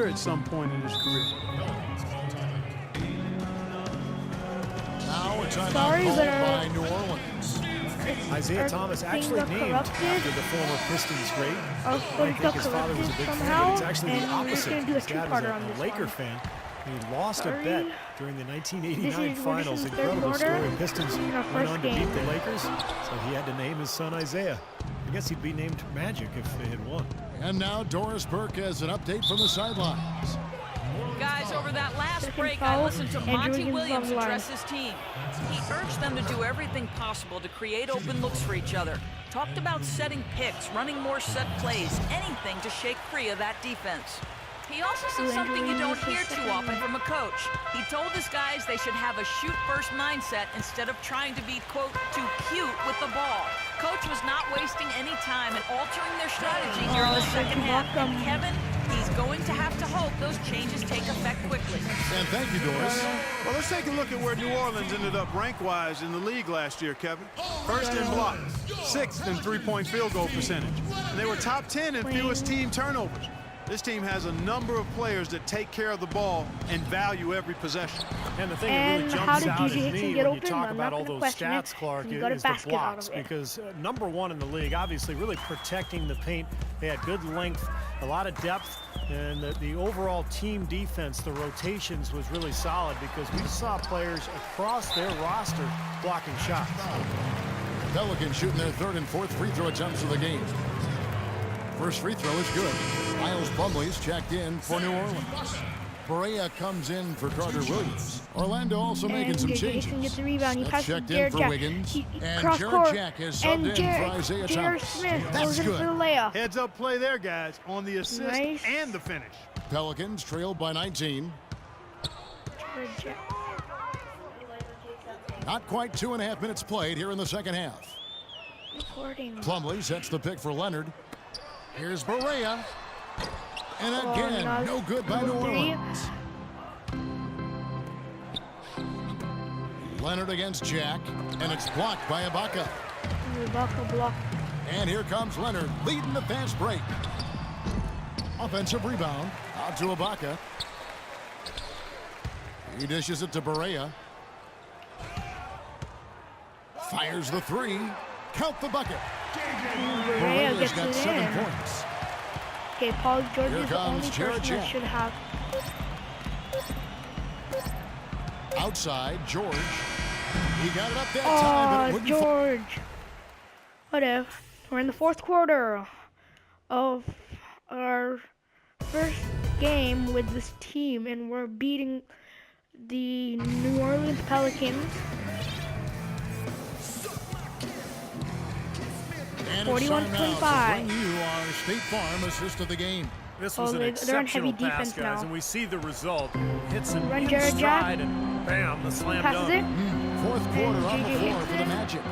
shooter at some point in his career. Now a timeout Sorry, called but, by New Orleans. Isaiah Thomas actually named after the former Pistons great. Our I footage think got his father was a corrupted big fan, somehow, but it's actually the and we're just opposite. going to do a His dad was two-parter on this Laker one. fan. He lost a Sorry. bet during the This 1989 is finals. Richard's third Incredible quarter. story. Pistons In our went first on to game. beat the Lakers, so he had to name his son Isaiah. I guess he'd be named Magic if they had won. And now Doris Burke has an update from the sidelines. Guys, over that last Second break, foul, I listened to Andrew Monty Wiggins Williams on the line. address his team. He urged them to do everything possible to create open looks for each other. Talked about setting picks, running more set plays, anything to shake free of that defense. He also said something you don't hear too often from a coach. He told his guys they should have a shoot-first mindset instead of trying to be, quote, too cute with the ball. Coach was not wasting any time in altering their strategy during the second half. And Kevin, he's going to have to hope those changes take effect quickly. And thank you, Doris. Well, let's take a look at where New Orleans ended up rank-wise in the league last year, Kevin. First in blocks, sixth in three-point field goal percentage. And they were top 10 in fewest team turnovers. This team has a number of players that take care of the ball and value every possession. And the thing that really And jumps how did out DJ at Hickson me get when you open? talk I'm about not all gonna those question stats, it, Clark, and you got a is the basket out blocks. of it. Because number one in the league, obviously really protecting the paint. They had good length, a lot of depth, and the overall team defense, the rotations was really solid because we saw players across their roster blocking shots. Pelicans shooting their third and fourth free throw attempts of the game. First free throw is good. Miles Plumlee's checked in for New Orleans. Perea comes in for Carter Williams. Orlando also making some JJ changes. Hickson gets the rebound. He That's passes checked to in Jared for Jack. Wiggins. And Cross Jared court. Jack has And subbed in for Isaiah Jared Thomas. Smith That's goes in good. for the layup. Heads-up play there, guys, on the assist Nice. and the finish. Pelicans trailed by 19. Jared Jack. Not quite 2.5 minutes played here in the second half. Recording. Plumlee sets the pick for Leonard. Here's Berea. And Oh, again, no good by New three. Orleans. Leonard against Jack, and it's blocked by Ibaka. Ibaka block. And here comes Leonard, leading the fast break. Offensive rebound, out to Ibaka. He dishes it to Berea. Fires the three. Count the bucket. Berea Berea's gets got it 7 in. points. Okay, Paul George Here is the only comes Jared person that Jack. should have. Outside, George. He got it up that time, but it Oh, wouldn't fall. George. Whatever. We're in the fourth quarter of our first game with this team, and we're beating the New Orleans Pelicans. And it's time now 41-25. to bring you our State Farm assist of the game. This Oh, was an they're on exceptional heavy pass, defense guys, now. and we see the result. Hits him Run in Jared Jack. stride, and bam, the slam Passes dunk. it. Fourth quarter on the JJ floor for the Hickson Magic.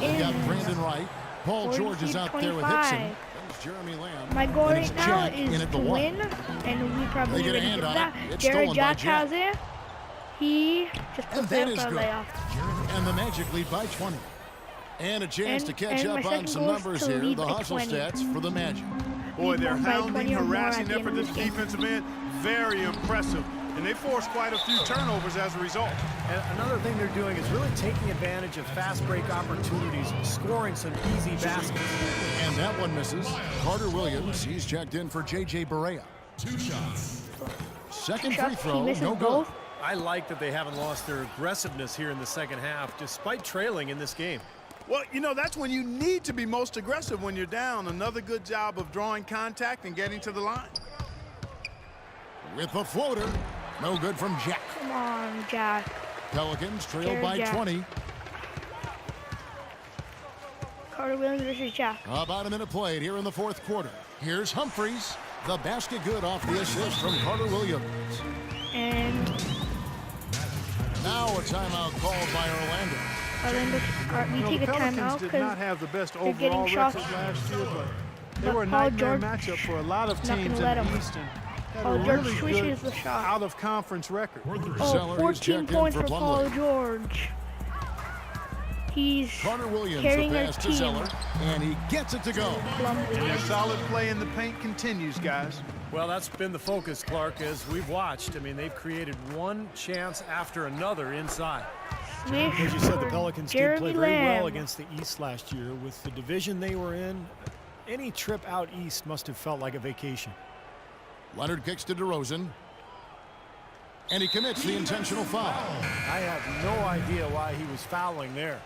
We got Brandon Wright. Paul George is out there with Hickson. 42-25. There's Jeremy Lamb. My goal And it's right now Jack in is at to the one. win, and we probably They get a already hand did on that. it. It's Jared stolen by Jack Jack. has it. He just And puts that it is up for a good. layoff. And the Magic lead by 20. And a chance to catch and my up on second some goal is numbers to here. lead The by hustle 20. stats for the Magic. Boy, their won by 20 hounding, or more harassing at the end effort of this this game. defensive end, very impressive. And they forced quite a few turnovers as a result. And another thing they're doing is really taking advantage of fast break opportunities, scoring some easy baskets. And that one misses. Carter Williams, he's checked in for J.J. Berea. 2 shots. Second free Shots, he throw, misses no good. both. I like that they haven't lost their aggressiveness here in the second half, despite trailing in this game. Well, you know, that's when you need to be most aggressive when you're down. Another good job of drawing contact and getting to the line. With the floater, no good from Jack. Come on, Jack. Pelicans trail Jared by Jack. 20. Carter Williams versus Jack. About a minute played here in the fourth quarter. Here's Humphries. The basket good off the assist from Carter Williams. And Now a timeout called by Orlando. we You know, take the a Pelicans timeout did not because have the best they're getting overall shots. record last year, but they But were a Paul nightmare George matchup for a lot of not gonna teams let in the him. East. And had Paul a George really switches good the shot. out-of-conference record. Oh, Sellers 14 checked in points for for Paul Plumlee. George. He's Carter Williams, the carrying our pass to team. Zeller, and he gets it to go. Plumlee. Their solid play in the paint continues, guys. Well, that's been the focus, Clark, as we've watched. I mean, they've created one chance after another inside. Swish As you said, the for Pelicans did Jeremy play very well Lamb. against the East last year. With the division they were in, any trip out east must have felt like a vacation. Leonard kicks to DeRozan. And he commits the intentional foul. I have no idea why he was fouling there.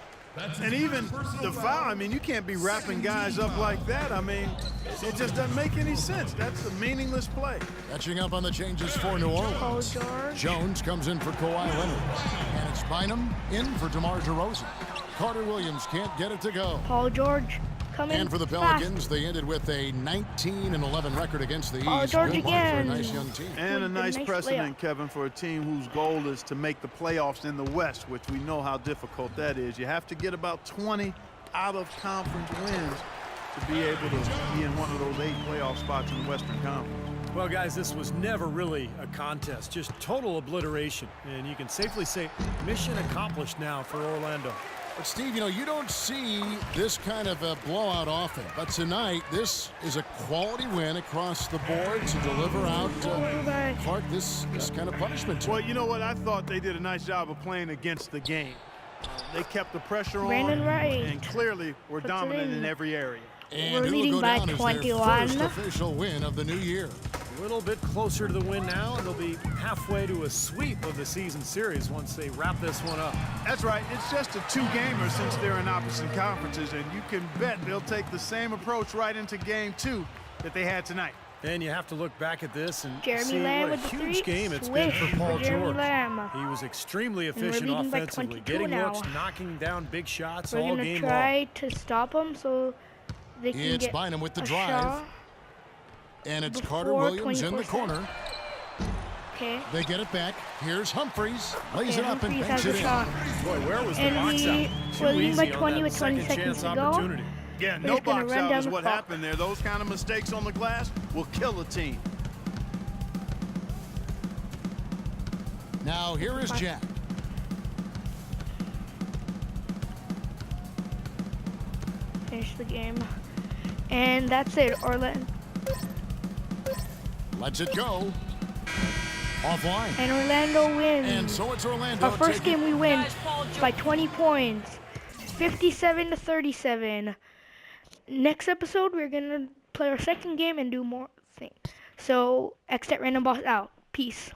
And even the foul, I mean, you can't be wrapping guys up like that. I mean, it just doesn't make any sense. That's a meaningless play. Catching up on the changes for New Orleans. Paul George. Jones comes in for Kawhi Leonard. And it's Bynum in for DeMar DeRozan. Carter Williams can't get it to go. Paul George coming And for the fast. Pelicans, they ended with a 19-11 record against the Paul East. George Good mark for a again. nice young team. And a With the nice nice precedent, layup. Kevin, for a team whose goal is to make the playoffs in the West, which we know how difficult that is. You have to get about 20 out-of-conference wins to be able to be in one of those 8 playoff spots in the Western Conference. Well, guys, this was never really a contest, just total obliteration. And you can safely say mission accomplished now for Orlando. But Steve, you know, you don't see this kind of a blowout often. But tonight, this is a quality win across the board to deliver out, Clark, this kind of punishment. Well, you know what? I thought they did a nice job of playing against the game. They kept the pressure on Brandon Wright and clearly were puts it dominant in in. every area. And We're it'll leading go by down as 21. their first official win of the new year. A little bit closer to the win now, and they'll be halfway to a sweep of the season series once they wrap this one up. That's right. It's just a 2-gamer since they're in opposite conferences, and you can bet they'll take the same approach right into game 2 that they had tonight. And you have to look back at this and Jeremy see Lamb what a with the huge three. game it's been Swish for Paul for Jeremy George. Lamb. He was extremely we're efficient leading by offensively, 22 getting now. looks, knocking down big shots We're all gonna game try long. to stop them so they can It's get Bynum with the a drive. shot. And it's Carter Before Williams in the 24 corner. Okay. They get it back. Here's Humphreys. Lays Okay, it up and Humphreys banks has it a in. shot. Boy, where was the And box we out? were Too leading by easy on 20 that with 20 second seconds chance to go. opportunity. Yeah, We're no just gonna box run out down is the what clock. happened there. Those kind of mistakes on the glass will kill a team. Now here is Jack. Finish the game. And that's it, Orlando. Lets it go. Offline. And Orlando wins. And so it's Orlando. Our first taking- game we win Guys, Paul George. by 20 points. 57 to 37. Next episode, we're going to play our second game and do more things. So, X-Random Boss out. Peace.